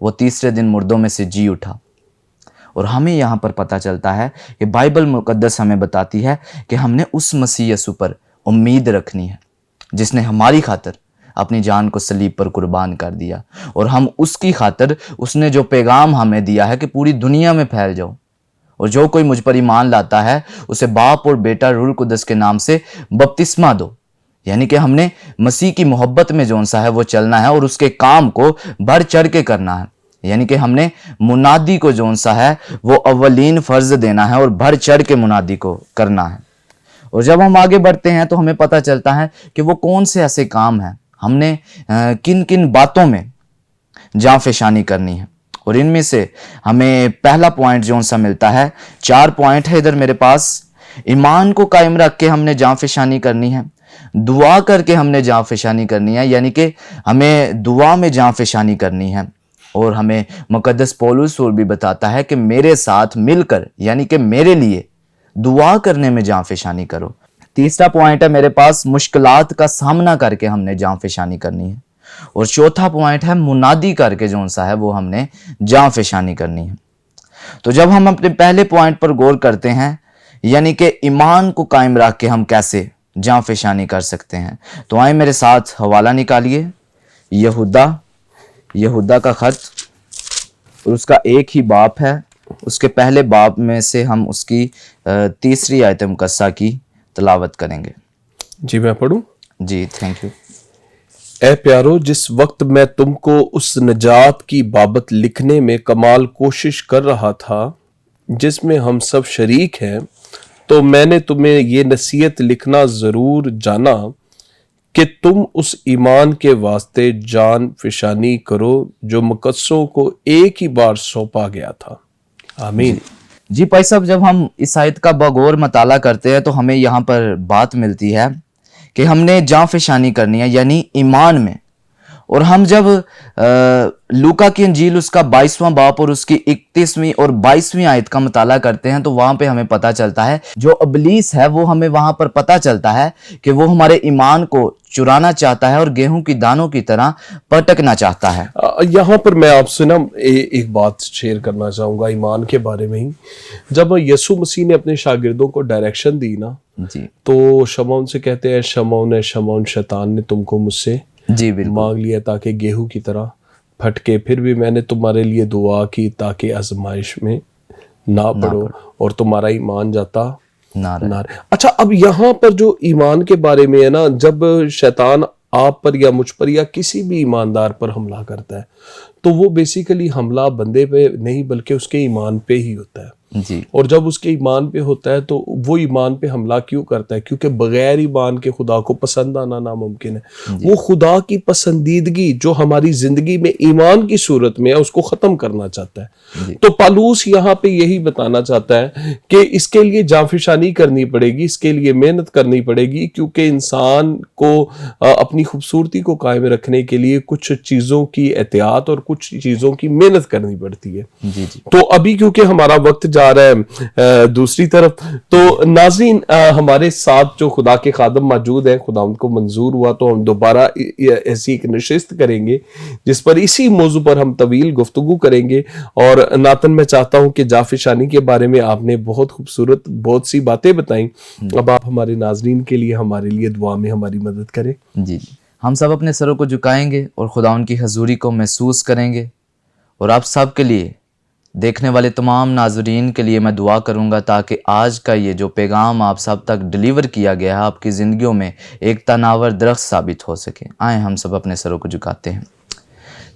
وہ تیسرے دن مردوں میں سے جی اٹھا۔ اور ہمیں یہاں پر پتہ چلتا ہے کہ بائبل مقدس ہمیں بتاتی ہے کہ ہم نے اس مسیح یسوع پر امید رکھنی ہے جس نے ہماری خاطر اپنی جان کو صلیب پر قربان کر دیا، اور ہم اس کی خاطر اس نے جو پیغام ہمیں دیا ہے کہ پوری دنیا میں پھیل جاؤ، اور جو کوئی مجھ پر ایمان لاتا ہے اسے باپ اور بیٹا روح القدس کے نام سے بپتسمہ دو۔ یعنی کہ ہم نے مسیح کی محبت میں جون سا ہے وہ چلنا ہے اور اس کے کام کو بڑھ چڑھ کے کرنا ہے۔ یعنی کہ ہم نے منادی کو جون سا ہے وہ اولین فرض دینا ہے اور بڑھ چڑھ کے منادی کو کرنا ہے۔ اور جب ہم آگے بڑھتے ہیں تو ہمیں پتہ چلتا ہے کہ وہ کون سے ایسے کام ہیں، ہم نے کن کن باتوں میں جاں فشانی کرنی ہے۔ اور ان میں سے ہمیں پہلا پوائنٹ جون سا ملتا ہے، 4 پوائنٹ ہے ادھر میرے پاس۔ ایمان کو قائم رکھ کے ہم نے جاں فشانی کرنی ہے، دعا کر کے ہم نے جاں فشانی کرنی ہے، یعنی کہ ہمیں دعا میں جاں فشانی کرنی ہے، اور ہمیں مقدس پولس اور بھی بتاتا ہے کہ میرے ساتھ مل کر یعنی کہ میرے لیے دعا کرنے میں جاں فشانی کرو۔ تیسرا پوائنٹ ہے میرے پاس، مشکلات کا سامنا کر کے ہم نے جاں فشانی کرنی ہے، اور چوتھا پوائنٹ ہے منادی کر کے جون سا ہے وہ ہم نے جاں فشانی کرنی ہے۔ تو جب ہم اپنے پہلے پوائنٹ پر غور کرتے ہیں، یعنی کہ ایمان کو قائم رکھ کے ہم کیسے جاں فشانی کر سکتے ہیں، تو آئیں میرے ساتھ حوالہ نکالیے، یہودا کا خط، اور اس کا ایک ہی باپ ہے، اس کے پہلے باپ میں سے ہم اس کی تیسری آیت مقدسہ کی تلاوت کریں گے۔ جی میں پڑھوں؟ جی تھینک یو۔ اے پیارو، جس وقت میں تم کو اس نجات کی بابت لکھنے میں کمال کوشش کر رہا تھا جس میں ہم سب شریک ہیں، تو میں نے تمہیں یہ نصیحت لکھنا ضرور جانا کہ تم اس ایمان کے واسطے جان فشانی کرو جو مقدسوں کو ایک ہی بار سونپا گیا تھا۔ آمین۔ جی بھائی صاحب، جب ہم اس آیت کا بغور مطالعہ کرتے ہیں تو ہمیں یہاں پر بات ملتی ہے کہ ہم نے جاں فشانی کرنی ہے، یعنی ایمان میں۔ اور ہم جب لوکا کی انجیل اس کا 22واں باپ اور اس کی 31ویں اور 22ویں آیت کا مطالعہ کرتے ہیں تو وہاں پہ ہمیں پتہ چلتا ہے جو ابلیس ہے وہ ہمیں وہاں پر پتہ چلتا ہے کہ وہ ہمارے ایمان کو چرانا چاہتا ہے اور گیہوں کی دانوں کی طرح پٹکنا چاہتا ہے۔ یہاں پر میں آپ سے ایک بات شیئر کرنا چاہوں گا ایمان کے بارے میں ہی۔ جب یسوع مسیح نے اپنے شاگردوں کو ڈائریکشن دی نا، جی تو شمعون سے کہتے ہیں، شمعون شیطان نے تم کو مجھ سے جی بالکل مانگ لیا تاکہ گیہوں کی طرح پھٹکے، پھر بھی میں نے تمہارے لیے دعا کی تاکہ آزمائش میں نہ پڑو اور تمہارا ایمان جاتا نہ رہے۔ اچھا، اب یہاں پر جو ایمان کے بارے میں ہے نا، جب شیطان آپ پر یا مجھ پر یا کسی بھی ایماندار پر حملہ کرتا ہے تو وہ بیسیکلی حملہ بندے پہ نہیں بلکہ اس کے ایمان پہ ہی ہوتا ہے۔ جی اور جب اس کے ایمان پہ ہوتا ہے تو وہ ایمان پہ حملہ کیوں کرتا ہے؟ کیونکہ بغیر ایمان کے خدا کو پسند آنا ناممکن ہے۔ وہ خدا کی پسندیدگی جو ہماری زندگی میں ایمان کی صورت میں ہے اس کو ختم کرنا چاہتا ہے۔ تو پالوس یہاں پہ یہی بتانا چاہتا ہے کہ اس کے لیے جانفشانی کرنی پڑے گی، اس کے لیے محنت کرنی پڑے گی، کیونکہ انسان کو اپنی خوبصورتی کو قائم رکھنے کے لیے کچھ چیزوں کی احتیاط اور کچھ چیزوں کی محنت کرنی پڑتی ہے۔ جی جی تو ابھی کیونکہ ہمارا وقت جا رہا ہے دوسری طرف، تو ناظرین ہمارے ساتھ جو خدا کے خادم موجود ہیں، خدا ان کو منظور ہوا تو ہم دوبارہ ایسی ایک نشست کریں گے جس پر اسی موضوع پر ہم طویل گفتگو کریں گے۔ اور ناتن میں چاہتا ہوں کہ جانفشانی کے بارے میں آپ نے بہت خوبصورت بہت سی باتیں بتائیں، اب آپ ہمارے ناظرین کے لیے ہمارے لیے دعا میں ہماری مدد کریں۔ جی ہم سب اپنے سروں کو جھکائیں گے اور خدا ان کی حضوری کو محسوس کریں گے، اور آپ سب کے لیے، دیکھنے والے تمام ناظرین کے لیے میں دعا کروں گا تاکہ آج کا یہ جو پیغام آپ سب تک ڈیلیور کیا گیا ہے آپ کی زندگیوں میں ایک تناور درخت ثابت ہو سکے۔ آئیں ہم سب اپنے سروں کو جھکاتے ہیں۔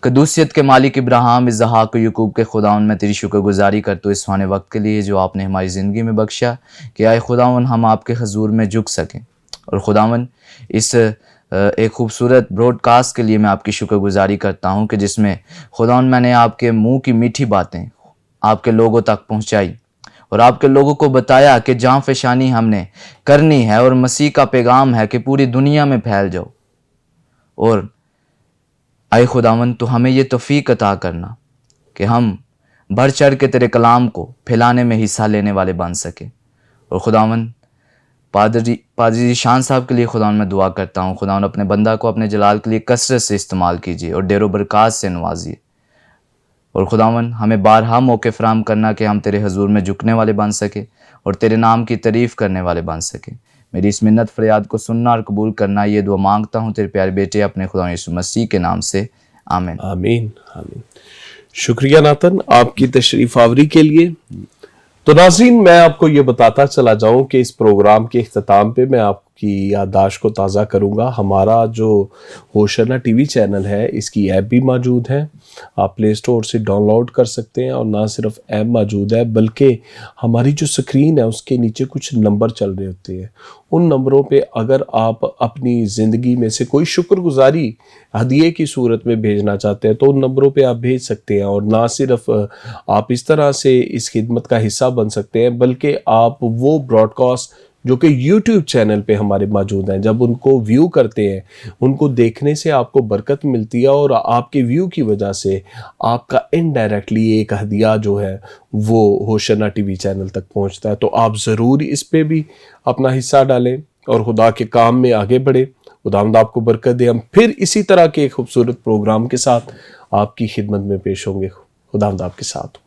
قدوسیت کے مالک ابراہیم، اسحاق و یعقوب کے خداوند، میں تیری شکر گزاری کرتا ہوں اس فانی وقت کے لیے جو آپ نے ہماری زندگی میں بخشا، کہ آئے خداوند ہم آپ کے حضور میں جھک سکیں۔ اور خداوند اس ایک خوبصورت براڈ کاسٹ کے لیے میں آپ کی شکر گزاری کرتا ہوں کہ جس میں خداوند میں نے آپ کے منہ کی میٹھی باتیں آپ کے لوگوں تک پہنچائی اور آپ کے لوگوں کو بتایا کہ جاں فشانی ہم نے کرنی ہے اور مسیح کا پیغام ہے کہ پوری دنیا میں پھیل جاؤ۔ اور اے خداوند تو ہمیں یہ توفیق عطا کرنا کہ ہم بڑھ چڑھ کے تیرے کلام کو پھیلانے میں حصہ لینے والے بن سکیں۔ اور خداوند پادری شان صاحب کے لیے خداوند میں دعا کرتا ہوں، خداوند اپنے بندہ کو اپنے جلال کے لیے کثرت سے استعمال کیجیے اور ڈیر و برکات سے نوازیے۔ اور خداوند ہمیں بارہا موقع فراہم کرنا کہ ہم تیرے حضور میں جھکنے والے بن سکے اور تیرے نام کی تعریف کرنے والے بن سکے. میری اس منت فریاد کو سننا اور قبول کرنا یہ دعا مانگتا ہوں تیرے پیارے بیٹے اپنے خدا یسوع مسیح کے نام سے, آمین. آمین آمین. شکریہ ناتن آپ کی تشریف آوری کے لیے. تو ناظرین میں آپ کو یہ بتاتا چلا جاؤں کہ اس پروگرام کے اختتام پہ میں آپ کی یادداشت کو تازہ کروں گا. ہمارا جو ہوشنا ٹی وی چینل ہے اس کی ایپ بھی موجود ہے, آپ پلے اسٹور سے ڈاؤن لوڈ کر سکتے ہیں. اور نہ صرف ایپ موجود ہے بلکہ ہماری جو سکرین ہے اس کے نیچے کچھ نمبر چل رہے ہوتے ہیں. ان نمبروں پہ اگر آپ اپنی زندگی میں سے کوئی شکر گزاری ہدیے کی صورت میں بھیجنا چاہتے ہیں تو ان نمبروں پہ آپ بھیج سکتے ہیں. اور نہ صرف آپ اس طرح سے اس خدمت کا حصہ بن سکتے ہیں بلکہ آپ وہ براڈ کاسٹ جو کہ یوٹیوب چینل پہ ہمارے موجود ہیں جب ان کو ویو کرتے ہیں, ان کو دیکھنے سے آپ کو برکت ملتی ہے اور آپ کے ویو کی وجہ سے آپ کا انڈائریکٹلی ایک ہدیہ جو ہے وہ ہوشنا ٹی وی چینل تک پہنچتا ہے. تو آپ ضرور اس پہ بھی اپنا حصہ ڈالیں اور خدا کے کام میں آگے بڑھیں. خداوند آپ کو برکت دے. ہم پھر اسی طرح کے ایک خوبصورت پروگرام کے ساتھ آپ کی خدمت میں پیش ہوں گے. خداوند آپ کے ساتھ.